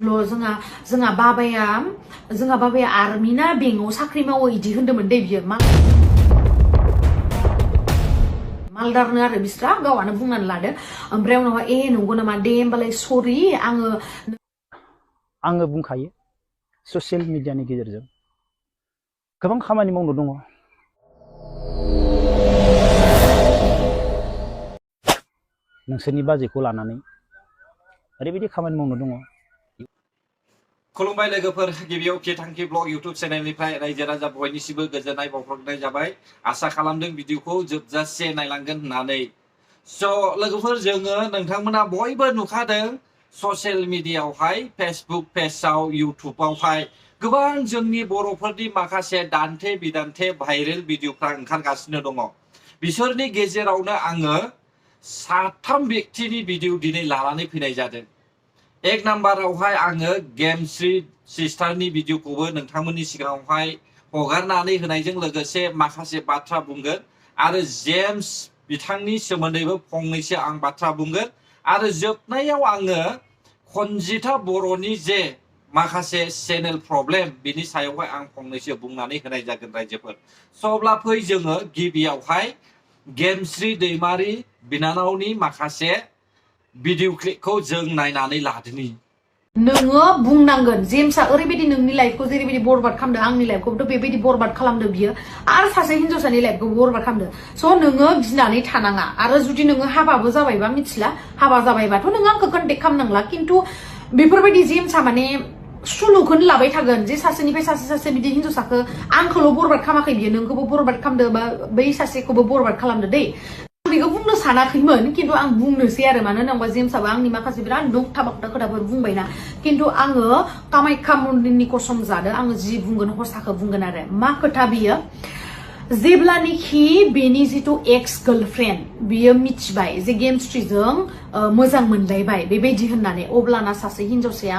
जोंहा बाबाया आर्मि ना बेंकआव साख्रि मावो इदि होनदोंमोन दे बियो मालदारनो आरो बिस्रा गावानो बुंनानै लादो ओमफ्राय उनावहाय नंगौ नामा दे होमबालाय सरि आङो बुंखायो ससियेल मिडियानि गेजेरजों गोबां खामानि मावनो दङ नोंसोरनि बाजेटखौ लानानै ओरैबायदि खामानि मावनो दङ खुलुमबाय लोगोफोर गिबियाव केथांखि ब्लग इउट्युब चेनेलनिफ्राय रायजो राजा बयनिसिमबो गोजोननाय बावहरनाय जाबाय आसा खालामदों भिडिअखौ जोबजासे नायलांगोन होननानै स' लोगोफोर जोङो नोंथांमोना बयबो नुखादों ससियेल मिडियायावहाय फेसबुक पेजआव इउट्युबावहाय गोबां जोंनि बर'फोरनि माखासे दान्थे बिदान्थे भाइरेल भिडिअफ्रा ओंखारगासिनो दङ बिसोरनि गेजेरावनो आङो साथाम व्यक्तिनि भिडिअ दिनै लानानै फैनाय जादों एक नाम्बारावहाय आङो गेमस्रि सिस्टारनि भिडिअखौबो नोंथांमोननि सिगाङावहाय हगारनानै होनायजों लोगोसे माखासे बाथ्रा बुंगोन आरो जेम्स बिथांनि सोमोन्दैबो फंनैसो आं बाथ्रा बुंगोन आरो जोबनायाव आङो खनजिथा बर'नि जे माखासे चेनेल प्रब्लेम बिनि सायावहाय आं फंनैसो बुंनानै होनाय जागोन रायजोफोर स'ब्ला फै जोङो गिबियावहाय गेमस्रि दैमारि बिनानावनि माखासे भिडिअ क्लिपखौ जों नायनानै लादोनि नोङो बुंनांगोन जेम्सआ ओरैबायदि नोंनि लाइफखौ जेरैबायदि बरबाद खालामदों आंनि लाइफखौबोथ' बेबायदि बरबाद खालामदों बियो आरो सासे हिनजावसानि लाइफखौ बरबाद खालामदों स' नोङो गिनानै थानाङा आरो जुदि नोङो हाबाबो जाबायबा मिथिला हाबा जाबायबाथ' नोङो आंखौ कन्टेक्ट खालामनांला खिन्थु बेफोरबायदि जेम्सआ माने सुलुखौनो लाबाय थागोन जे सासेनिफ्राय सासे बिदि हिनजावसाखौ आंखौल' बरबाद खालामाखै बियो नोंखौबो बरबाद खालामदो बा बै सासेखौबो बरबाद खालामदो दै बेखौ बुंनो सानाखैमोन खिन्थु आं बुंनोसै आरो मानो होनोबा जेम्सआबो आंनि माखासे बिराद नंथा बांथा खोथाफोर बुंबायना खिन्थु आङो कामाख्या मन्दिरनि कसम जादों आङो जि बुंगोन हसाखौ बुंगोन आरो मा खोथा बियो जेब्लानिखि बेनि जितु एक्स गार्लफ्रेन्ड बियो मिथिबाय जे गेमस्ट्रिजों मोजां मोनलायबाय बेबायदि होननानै अब्लाना सासे हिनजावसाया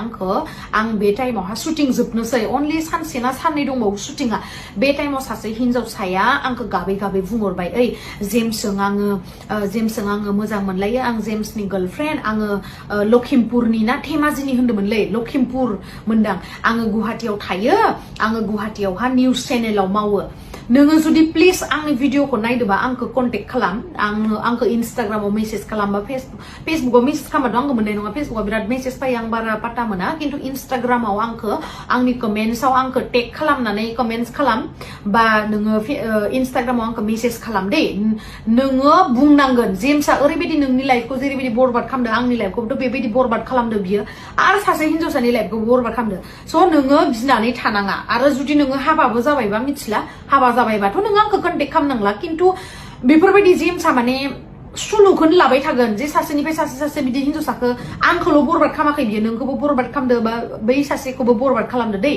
आं बे टाइमावहा शुटिं जोबनोसै अनलि सानसे ना साननै दंबावो शुटिंआ बे टाइमाव सासे हिनजावसाया आंखौ गाबै गाबै बुंहरबाय ओइ जेम्सजों आङो मोजां मोनलायो आं जेम्सनि गार्लफ्रेन्ड आङो लखिमपुरनि ना धेमाजिनि होन्दोंमोनलै लखिमपुर मोनदां आङो गुवाहाटीयाव थायो आङो गुवाहाटीयावहा निउज चेनेलाव मावो नोङो जुदि प्लिज आंनि भिडिअखौ नायदोंबा आंखौ कन्टेक्ट खालाम आंखौ इन्स्टाग्रामाव मेसेज खालामबा फेसबुकाव मेसेज खालामबाथ' आंखौ मोननाय नङा फेसबुकाव बिराद मेसेज फैयो आं बारा पात्ता मोना खिन्थु इन्स्टाग्रामाव आंनि कमेन्ट्सआव आंखौ टेग खालामनानै कमेन्ट्स खालाम बा नोङो इन्स्टाग्रामाव आंखौ मेसेज खालाम दे नोङो बुंनांगोन जेम्सआ ओरैबायदि नोंनि लाइफखौ जेरैबायदि बरबाद खालामदों आंनि लाइफखौबोथ' बेबायदि बरबाद खालामदों बियो आरो सासे हिनजावसानि लाइफखौ बरबाद खालामदों स' नोङो गिनानै थानाङा आरो जुदि नोङो हाबाबो जाबायबा मिथिला हाबा जाबायबाथ' नों आंखौ कन्टेक्ट खालामनांला खिन्थु बेफोरबायदि जेम्सआ माने सुलुखौनो लाबाय थागोन जे सासेनिफ्राय सासे बिदि हिनजावसाखौ आंखौल' बरबाद खालामाखै बियो नोंखौबो बरबाद खालामदो बा बै सासेखौबो बरबाद खालामदो दै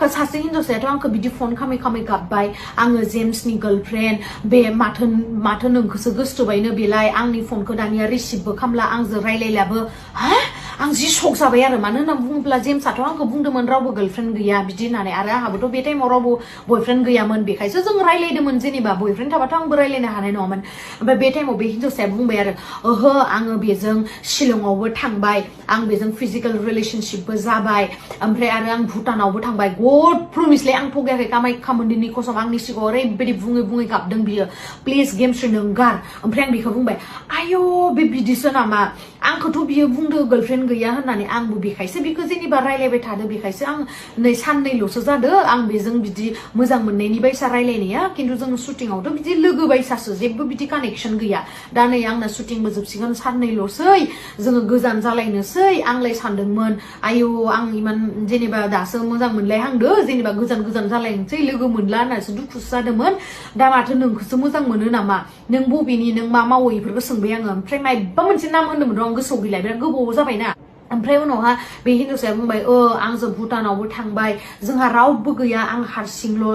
सासे हिनजावसायाथ' आंखौ बिदि फन खामै गाबबाय आङो जेम्सनि गार्लफ्रेन्ड बे माथो नोंखौसो गोसोथोबायनो बेलाय आंनि फनखौ दानिया रिसिभबो खालामला आंजों रायलायलाबो हा आं जि शक जाबाय आरो मानो होनना बुङोब्ला जेम्सआथ' आंखौ बुंदोंमोन रावबो गार्लफ्रेन्ड गैया बिदि होननानै आरो आंहाबोथ' बे टाइमाव रावबो बयफ्रेन्ड गैयामोन बेखायसो जों रायलायदोंमोन जेनेबा बयफ्रेन्ड थाबाथ' आंबो रायलायनो हानाय नङामोन ओमफ्राय बे टाइमाव बे हिनजावसाया बुंबाय आरो ओहो आङो बेजों शिलंआवबो थांबाय आं बेजों फिजिकेल रिलेशनशिपबो जाबाय ओमफ्राय आरो आं भुटानावबो थांबाय गड प्रमिसलै आं थगायाखै कामाख्या मन्दिरनि कसम आंनि सिगाङाव ओरैबायदि बुङै गाबदों बियो प्लिज गेमस्रि नों गार ओमफ्राय आं बेखौ बुंबाय आयौ बे बिदिसो नामा आंखौथ' बियो बुंदो गार्लफ्रेन्ड गैया होननानै आंबो बेखायसो बेखौ जेनेबा रायलायबाय थादो बेखायसो आं नै साननैल'सो जादो आं बेजों बिदि मोजां मोननायनि बायसा रायलायनाया खिन्थु जों शुटिंआवथ' बिदि लोगो बायसासो जेबो बिदि कानेक्सन गैया दा नै आंना शुटिंबो जोबसिगोन साननैल'सै जोङो गोजान जालायनोसै आंलाय सानदोंमोन आयौ आं इमान जेनेबा दासो मोजां मोनलायहांदो जेनेबा गोजान जालायनोसै लोगो मोनला होननासो दुखुसो जादोंमोन दा माथो नोंखौसो मोजां मोनो नामा नों बबेनि नों मा मावो बेफोरखौ सोंबाय आङो ओमफ्राय मायबा मोनसे नाम होन्दोंमोन आं गोसोआव गैला बिराद गोबाव जाबायना ओमफ्राय उनावहा बे हिनजावसाया बुंबाय आंजों भुटानावबो थांबाय जोंहा रावबो गैया आं हारसिंल'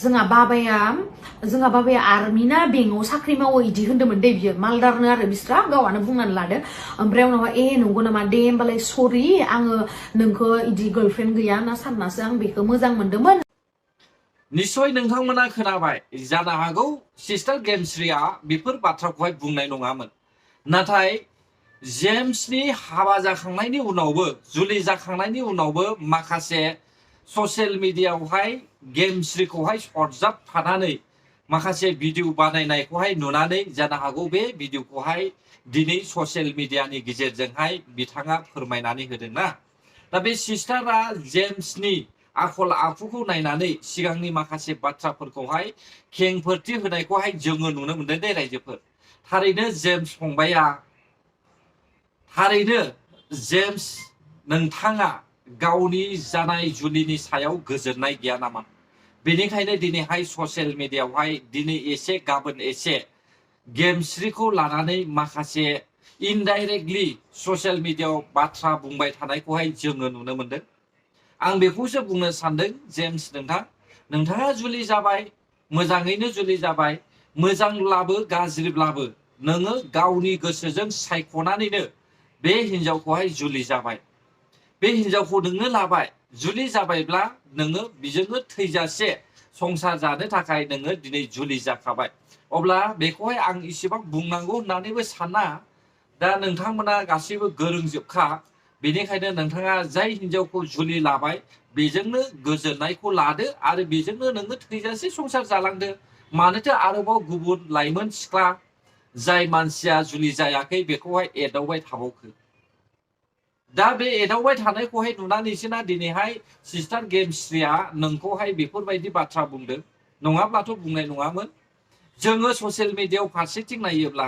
जोंहा बाबाया आर्मि ना बेंकआव साख्रि मावो इदि होनदोंमोन दे बियो मालदारनो आरो बिस्रा गावानो बुंनानै लादो ओमफ्राय उनावहा नंगौ नामा दे होमबालाय सरि आङो नोंखौ इदि गार्लफ्रेन्ड गैया होनना साननासो आं बेखौ मोजां मोनदोंमोन निश्चय नोंथांमोना खोनाबाय जानो हागौ सिस्टार गेमस्रिया बेफोर बाथ्राखौहाय बुंनाय नङामोन नाथाय जेम्सनि हाबा जाखांनायनि उनावबो जुलि जाखांनायनि उनावबो माखासे ससियेल मिडियायावहाय गेमस्रिखौहाय सरजाबफानानै माखासे भिडिअ बानायनायखौहाय नुनानै जानो हागौ बे भिडिअखौहाय दिनै ससियेल मिडियानि गेजेरजोंहाय बिथाङा फोरमायनानै होदोंना। दा बे सिस्टारा जेम्सनि आखल आखुखौ नायनानै सिगांनि माखासे बाथ्राफोरखौहाय खेंफोरथि होनायखौहाय जोङो नुनो मोनदों दे रायजोफोर। थारैनो जेम्स फंबाया थारैनो जेम्स नोंथाङा गावनि जानाय जुलिनि सायाव गोजोननाय गैया नामा? बेनिखायनो दिनैहाय ससियेल मिडियायावहाय दिनै एसे गाबोन एसे गेमस्रिखौ लानानै माखासे इनडाइरेक्टलि ससियेल मिडियायाव बाथ्रा बुंबाय थानायखौहाय जोङो नुनो मोनदों। आं बेखौसो बुंनो सानदों जेम्स नोंथाङा जुलि जाबाय, मोजाङैनो जुलि जाबाय, मोजांब्लाबो गाज्रिब्लाबो नोङो गावनि गोसोजों सायख'नानैनो बे हिनजावखौहाय जुलि जाबाय। बे हिनजावखौ नोङो लाबाय, जुलि जाबायब्ला नोङो बिजोंनो थैजासे संसार जानो थाखाय नोङो दिनै जुलि जाखाबाय। अब्ला बेखौहाय आं इसेबां बुंनांगौ होननानैबो साना। दा नोंथांमोना गासैबो गोरोंजोबखा। बेनिखायनो नोंथाङा जाय हिनजावखौ जुलि लाबाय बेजोंनो गोजोननायखौ लादो आरो बेजोंनो नोङो थैजासे संसार जालांदो। मानोथो आरोबाव गुबुन लाइमोन सिख्ला जाय मानसिया जुलि जायाखै बेखौहाय एदावबाय थाबावखो? दा बे एदावबाय थानायखौहाय नुनानैसोना दिनैहाय सिस्टार गेमस्रिया नोंखौहाय बेफोरबायदि बाथ्रा बुंदों। नङाब्लाथ' बुंनाय नङामोन। जोङो ससियेल मिडियायाव फारसेथिं नायोब्ला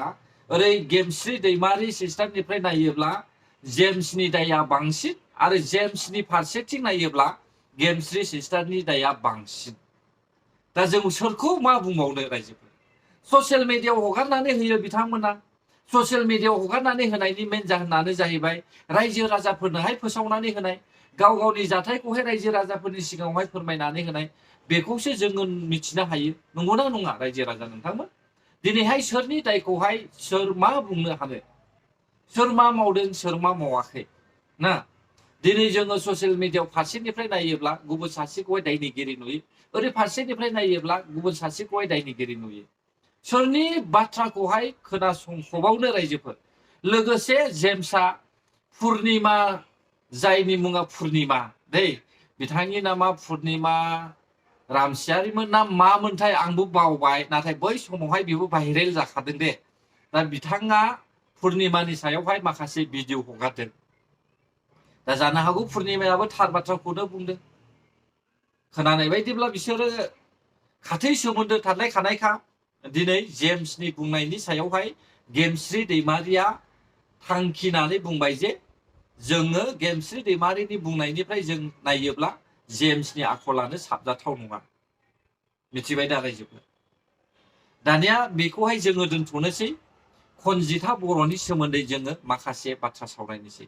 ओरै गेमस्रि दैमारि सिस्टारनिफ्राय नायोब्ला जेम्सनि दाया बांसिन आरो जेम्सनि फारसेथिं नायोब्ला गेमस्रि सिस्टारनि दाया बांसिन। दा जों सोरखौ मा बुंबावनो रायजोफोर? ससियेल मिडियायाव हगारनानै होयो बिथांमोना। ससियेल मिडियायाव हगारनानै होनायनि मेन जाहोनानो जाहैबाय रायजो राजाफोरनोहाय फोसावनानै होनाय, गाव गावनि जाथायखौहाय रायजो राजाफोरनि सिगाङावहाय फोरमायनानै होनाय। बेखौसो जोङो मिथिनो हायो। नंगौना नङा रायजो राजा नोंथांमोन? दिनैहाय सोरनि दायखौहाय सोर मा बुंनो हानो? सोर मा मावदों सोर मा मावाखै ना? दिनै जोङो ससियेल मिडियायाव फारसेनिफ्राय नायोब्ला गुबुन सासेखौहाय दायनिगिरि नुयो, ओरै फारसेनिफ्राय नायोब्ला गुबुन सासेखौहाय दायनिगिरि नुयो। सोरनि बाथ्राखौहाय खोनासंखबावनो रायजोफोर? लोगोसे जेम्सआ पुर्निमा, जायनि मुङा पुर्निमा दै, बिथांनि नामा पुर्निमा रामसियारिमोन ना मामोनथाय आंबो बावबाय। नाथाय बै समावहाय बेबो भाइरेल जाखादों दे। दा बिथाङा पुर्निमानि सायावहाय माखासे भिडिअ हगारदों। दा जानो हागौ पुर्निमायाबो थार बाथ्राखौनो बुंदों। खोनानाय बायदिब्ला बिसोरो खाथै सोमोन्दो थालायखानायखा। दिनै जेम्सनि बुंनायनि सायावहाय गेमस्रि दैमारिया थांखिनानै बुंबाय जे जोङो गेमस्रि दैमारिनि बुंनायनिफ्राय जों नायोब्ला जेम्सनि आखलानो साबजाथाव नङा। मिथिबाय दा रायजोफोर? दानिया बेखौहाय जोङो दोनथ'नोसै। खनजिथा बर'नि सोमोन्दै जोङो माखासे बाथ्रा सावरायनोसै।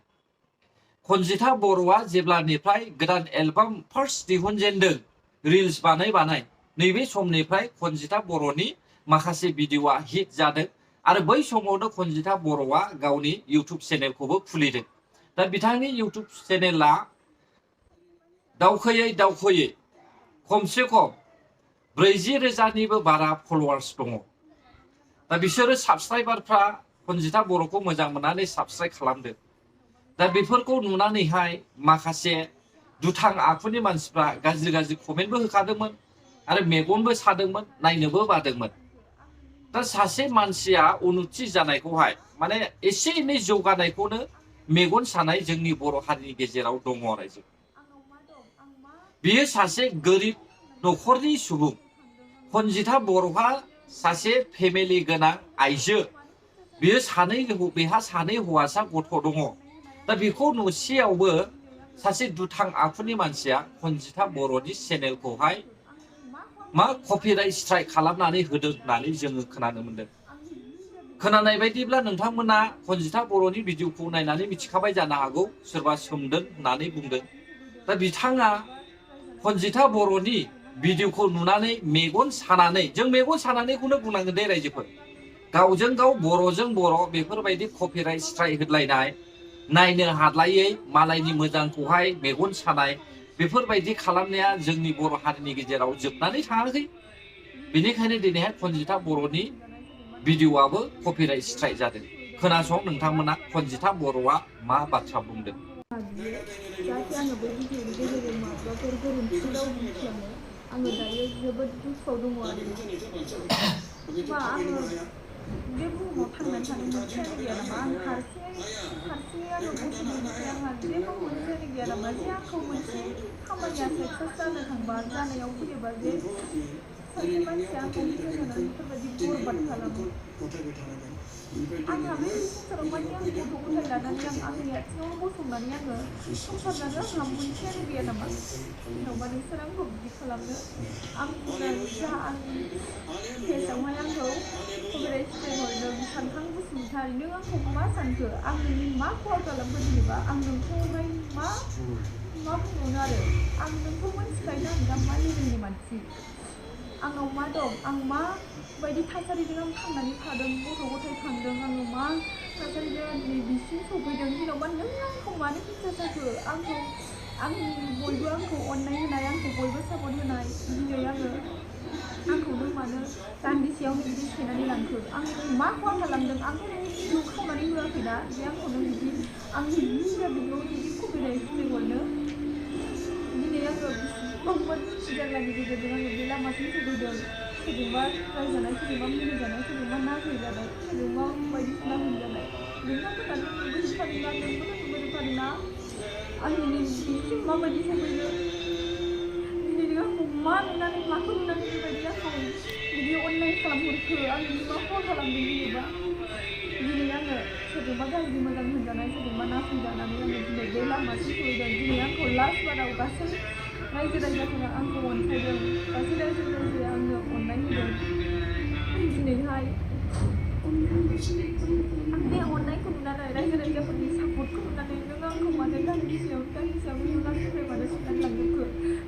खनजिथा बर'आ जेब्लानिफ्राय गोदान एलबाम फार्स्ट दिहुनजेनदों रिल्स बानाय नैबे समनिफ्राय खनजिथा बर'नि माखासे भिडिअआ हिट जादों आरो बै समावनो खनजिथा बर'आ गावनि इउटुब चेनेलखौबो खुलिदों। दा बिथांनि इउटुब चेनेला दावखोयै खमसे खम 40,000निबो बारा फलोवार्स दङ। दा बिसोरो साबस्क्राइबारफ्रा खनजिथा बर'खौ मोजां मोननानै साबस्क्राइब खालामदों। दा बेफोरखौ नुनानैहाय माखासे दुथां आखुनि मानसिफ्रा गाज्रि कमेन्टबो होखादोंमोन आरो मेगनबो सादोंमोन, नायनोबो बादोंमोन। दा सासे मानसिया उन्नति जानायखौहाय माने एसे एनै जौगानायखौनो मेगन सानाय जोंनि बर' हारिनि गेजेराव दङ रायजो। बियो सासे गोरिब न'खरनि सुबुं। खनजिथा बर'हा सासे फेमिलि गोनां आइजो। बेहा सानै हौवासा गथ' दङ। दा बेखौ नुसेयावबो सासे दुथां आखुनि मानसिया खनजिथा बर'नि चेनेलखौहाय मा कपिराइट स्ट्राइक खालामनानै होदों होननानै जोङो खोनानो मोनदों। खोनानाय बायदिब्ला नोंथांमोना खनजिथा बर'नि भिडिअखौ नायनानै मिथिखाबाय जानो हागौ, सोरबा सोमदों होननानै बुंदों। दा बिथाङा खनजिथा बर'नि भिडिअखौ नुनानै मेगन सानानै, जों मेगन सानानैखौनो बुंनांगोन दे रायजोफोर। गावजों गाव बर'जों बर' बेफोरबायदि कपिराइट स्ट्राइक होलायनाय, नायनो हादलायै मालायनि मोजांखौहाय मेगन सानाय, बेफोरबायदि खालामनाया जोंनि बर' हारिनि गेजेराव जोबनानै थाङाखै। बेनिखायनो दिनैहाय खनजिथा बर'नि भिडिअआबो कपिराइट स्ट्राइक जादों। खोनासं नोंथांमोना खनजिथा बर'आ मा बाथ्रा बुंदों। जाहाथे आङो बे भिडिअनि गेजेरजों माबाफोर गोरोन्थि राव बुंफ्लाङो आङो दायो जोबोद दुखुआव दङ आरोना मा आङो बे बुहुमाव थांनानै थानो मोनसेयानो गैया नामा आं हारसिङै आङो गसंनो मोनसे आंहा जेबो मोनसेयानो गैया नामा जे आंखौ मोनसे खामानिया साक्सेस जानो थांबा जानायाव फैयोबा जे सासे मानसिया आंखौ फोथायनानै बेफोरबायदि बरबाद खालामो आंहा बे संसाराव माने आं गथ' गथाय लानानै आंनि आथिङाव गसंनानै आङो संसार जानो आंहा मोनसेयानो गैया नामा जेन'बा नोंसोर आंखौ बिदि खालामनो आंखौनो जा आंनि फेसआवहाय आंखौ कभिराइट हरदों सानखां बसुमतारी नों आंखौ मा सानखो आं नोंनि मा खहा खालामखो जेनेबा आं नोंखौहाय मा बुंबावनो आरो आं नोंखौ मोनथिखायो आं दा मा लेभेलनि मानसि आंनाव मा दं आं मा बायदि थासारिजों आं थांनानै थादों गथ' गथाय खांदों आङो मा थासारिजों दिनै बिसिम सफैदों जेन'बा नों आंखौ मानो बिथा जाखो आंखौ आंनि बयबो आंखौ अननाय होनाय आंखौ बयबो सापर्ट होनाय दिनै आंखौ नों मानो दान्दिसेयावनो बिदि सेनानै लांखो आं मा खहा खालामदों आंखौ नों भिडिअ खावनानै होआखैना जे आंखौ नों बिदि आंनि निजा भिडिअ बिदि कभिराइट हरनो दिनै आङो बेसेबांबा जारलानि गेजेरजों आङो बे लामासिम सफैदों सोरजोंबा रायजानाय सोरजोंबा मिनिजानाय सोरजोंबा नासयजानाय सोरजोंबा बायदिसिना होनजानाय नोंथांमोनानो नुबोजोबखादोंना नोंबोथ' नुबोजोबखादोंना आंनि बेसिम माबायदि सफैदो दिनै नों आंखौ मा नुनानै माखौ नुनानै बेबायदि आंखौ बिदि अनलाइन खालामहरखो आंनि मा खहा खालामदों जेनेबा दिनै आङो सोरजोंबा गाज्रि मोजां होनजानाय सोरजोंबा नासयजानानै आङो दिनै बे लामासिम सहैदों दिनै आंखौ लास्ट बाराव गासै रायजो राजाफोरा आंखौ अनसायदों गासै रायजो राजाया आंनो अननाय होदों दिनैहाय आं बे अननायखौ नुनानै रायजो राजाफोरनि सापर्टखौ नुनानै नों आंखौ मानो दान्दिसेयावनो नों आंनिफ्राय मानो सोनानै लांजोबखो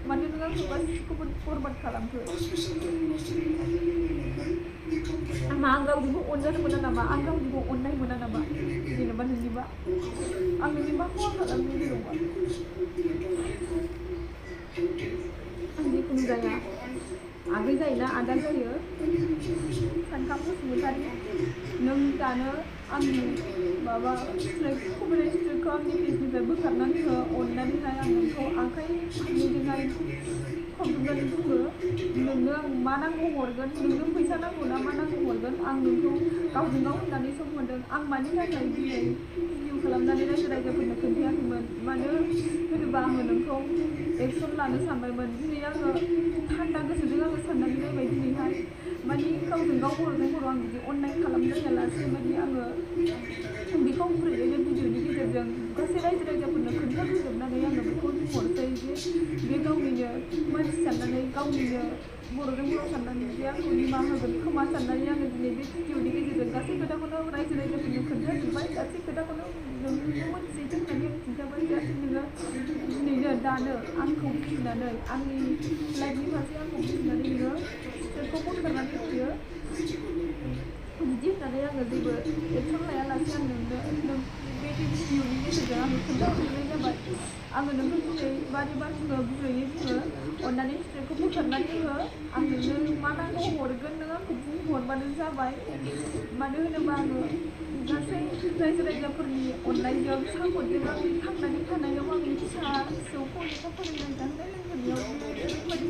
मानो नों आंखौ गासिखौबो बरबाद खालामखो आं गावजोंबो अनजानो मोना नामा आं गावजोंबो अननाय मोना नामा जेनेबा नोंनिबा आं नोंनि मा खहा खालामदों जेनेबा आं जिखुनु जाया आगै जायोना आदा जायो सानखां बसुमतारी नों दानो आंनि माबा कभिराइट स्ट्राइकखौ आंनि पेजनिफ्राय बोखारनानै हो अननानैहाय आं नोंखौ आखाइ फारनैजोंहाय खबजोबनानै बुङो नोंनो आं मा नांगौ हरगोन नोंनो फैसा नांगौ ना मा नांगौ हरगोन आं नोंखौ गावजों गाव होननानै सम होदों आं मानि थाखाय दिनै भिडिअ खालामनानै रायजो राजाफोरनो खोन्थायाखैमोन मानो होनोबा आङो नोंखौ एक्सन लानो सानबायमोन दिनै आङो थान्दा गोसोजों आङो साननानै नायबाय दिनैहाय मानि गावजों गाव बर'जों बर' आं बिदि अनलाइन खालामलायालासे मानि आङो बेखौ गुरैयैनो भिडिअनि गेजेरजों गासै रायजो राजाफोरनो खोन्थाहोजोबनानै आङो बेखौ बुंहरसै जे बे गावनिनो मानसि साननानै गावनिनो बर'जों बर' साननानै जे आंखौ निमाहा होगोन खोमा साननानै आङो दिनै बे भिडिअनि गेजेरजों गासै खोथाखौनो रायजो राजाफोरनो खोन्थाजोब्बाय गासै खोथाखौनो नोंनो मोनथिजों होननानै आं खिन्थाबाय जाहाथे नोङो दिनैनो दानो आंखौ बुजिनानै आंनि लाइफनि फारसे आंखौ बुजिनानै नोङो स्ट्रेटखौ बोखारनानै होयो बिदि होननानै आङो जेबो एक्सन लायालासे आं नोंनो बे भिडिअनि गेजेरजों आङो खोन्थाहरनाय जाबाय आङो नोंखौ दिनै बारे बार बुङो गुरैयै बुङो अननानै स्ट्रेटखौ बोखारनानै हो आं नोंनो मा नांगौ हरगोन नों आंखौ बुंहरबानो जाबाय मानो होनोबा आङो गासै रायजो राजाफोरनि अननायजों सापर्टजों आं थांनानै थानायाव आंनि फिसा फिसौखौ लेखा फोरोंनाय जाहोनाय लोंहोनायाव ओरैबायदि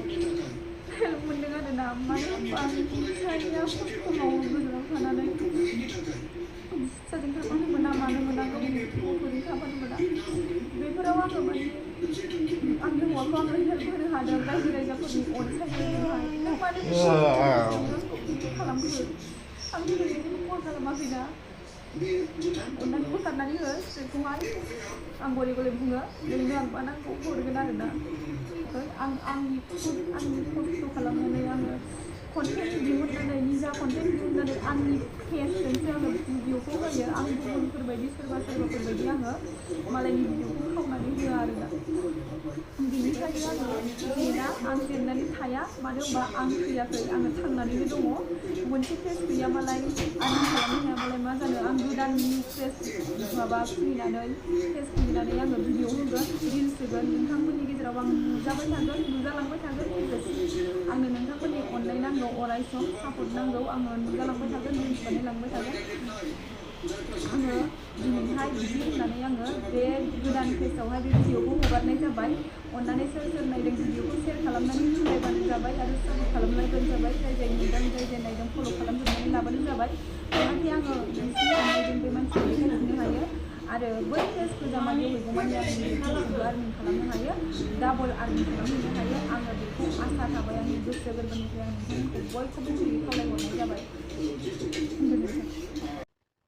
हेल्प मोनदों आरोना मानो होनबा आंनि फिसाया खस्थ' मावो गोजानाव थानानै फिसाजों थाफानो मोना मानो मोना गावनि गथ'जों थाफानो मोना बेफोराव आङो माने आंनि हौवाखौ आङो हेल्प होनो हादों रायजो राजाफोरनि अनसायनायजोंहाय नों मानो बिदि खालामखो आं दिनै जेबो खहा खालामाखैना अननानै बोखारनानै हो स्ट्रेटखौहाय आं गले गले बुङो नोंनो आं मा नांगौ हरगोन आरोना आंनि खस्थ' खालामनानै आङो कन्टेन्ट दिहुननानै निजा कन्टेन्ट दिहुननानै आंनि फेसजोंसो आङो भिडिअखौ होयो आं गुबुनफोरबायदि सोरबाफोरबायदि आङो मालायनि भिडिअखौ खावनानै होआ आरोना बेनिखायनो आङो जेना आं जेननानै थाया मानो होनबा आं थैयाखै आङो थांनानैनो दङ मोनसे फेस गैयाबालाय आर्निं खालामनो हायाबालाय मा जानो आं गोदान निउ फेस माबा खुलिनानै आङो भिडिअ होगोन रिल्स होगोन नोंथांमोननि गेजेराव आं नुजाबाय थागोन नुजालांबाय थागोन आंनो नोंथांमोननि अननाय नांगौ अराय सम सापर्ट नांगौ आङो नुजालांबाय थागोन रिल्स बानायलांबाय थागोन आङो दिनैहाय बिदि होननानै आङो बे गोदान पेजआवहाय बे भिडिअखौ हगारनाय जाबाय। अननानै सोर सोर नायदों भिडिअखौ शेयार खालामनानै होलायबानो जाबाय आरो साबस्क्राइब खालामलायबानो जाबाय। जाय जाय नुदों जाय जाय नायदों फल' खालामजोबनानै लाबानो जाबाय। जाहाथे आङो नोंसिनि अननायजों बे मानसिखौ देखायफिननो हायो आरो बै पेज गोजामानि हयगमानि आंनि पेजखौबो आर्निं खालामनो हायो, डाबल आर्निं खालामहैनो हायो। आङो बेखौ आसा थाबाय, आंनि गोसो गोरबोनिफ्राय आं नोंथांमोनखौ बयखौबो खावलायहरनाय जाबाय।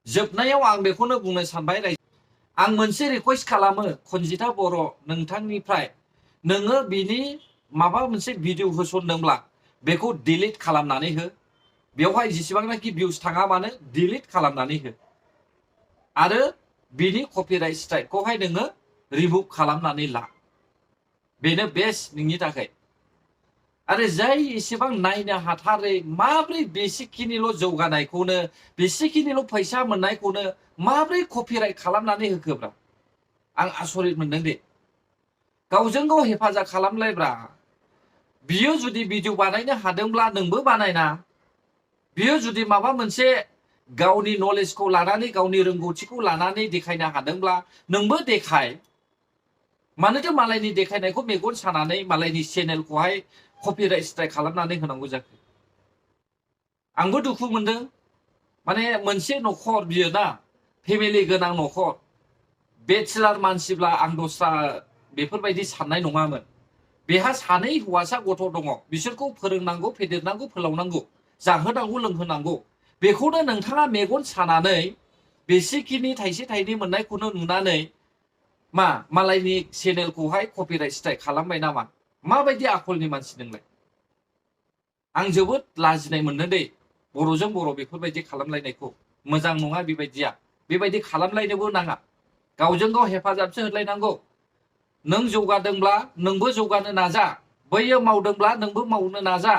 जोबनायाव आं बेखौनो बुंनो सानबाय, आं मोनसे रिक्वेस्ट खालामो खनजिथा बर' नोंथांनिफ्राय, नोङो बिनि माबा मोनसे भिडिअ होसनदोंब्ला बेखौ डिलिट खालामनानै हो। बेवहाय जेसेबांनाखि भिउस थाङा मानो डिलिट खालामनानै हो आरो बिनि कपिराइट स्ट्राइकखौहाय नोङो रिमुभ खालामनानै ला। बेनो बेस्ट नोंनि थाखाय। आरो जाय एसेबां नायनो हाथारै माब्रै बेसेखिनिल' जौगानायखौनो बेसेखिनिल' फैसा मोननायखौनो माब्रै कपिराइट खालामनानै होखोब्रा? आं आसरित मोनदों दे। गावजों गाव हेफाजाब खालामलायब्रा। बियो जुदि भिडिअ बानायनो हादोंब्ला नोंबो बानायना। बियो जुदि माबा मोनसे गावनि नलेजखौ लानानै गावनि रोंगौथिखौ लानानै देखायनो हादोंब्ला नोंबो देखाय। मानोथो मालायनि देखायनायखौ मेगन सानानै मालायनि चेनेलखौहाय कपिराइट स्ट्राइक खालामनानै होनांगौ जाखो? आंबो दुखु मोनदों। माने मोनसे न'खर बियो ना, फेमिलि गोनां न'खर, बेचेलार मानसिब्ला आं दस्रा बेफोरबायदि साननाय नङामोन। बेहा सानै हौवासा गथ' दङ, बिसोरखौ फोरोंनांगौ, फेदेरनांगौ, फोलावनांगौ, जाहोनांगौ, लोंहोनांगौ। बेखौनो नोंथाङा मेगन सानानै बेसेखिनि थाइसे थाइनै मोननायखौनो नुनानै मा मालायनि चेनेलखौहाय कपिराइट स्ट्राइक खालामबाय नामा? माबायदि आखलनि मानसि नोंलाय? आं जोबोद लाजिनाय मोनदों दे बर'जों बर' बेफोरबायदि खालामलायनायखौ। मोजां नङा बेबायदिया। बेबायदि खालामलायनोबो नाङा। गावजों गाव हेफाजाबसो होलायनांगौ। नों जौगादोंब्ला नोंबो जौगानो नाजा, बैयो मावदोंब्ला नोंबो मावनो नाजा।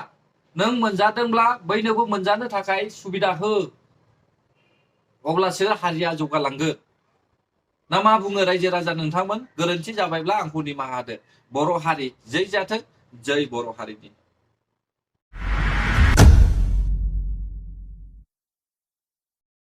नों मोनजादोंब्ला बैनोबो मोनजानो थाखाय सुबिदा हो, अब्लासो हारिया जौगालांगोन। ना मा बुङो रायजो राजा नोंथांमोन? गोरोन्थि जाबायब्ला आंखौ निमाहा होदो। बर' हारि जै जाथों, जै बर' हारिनि।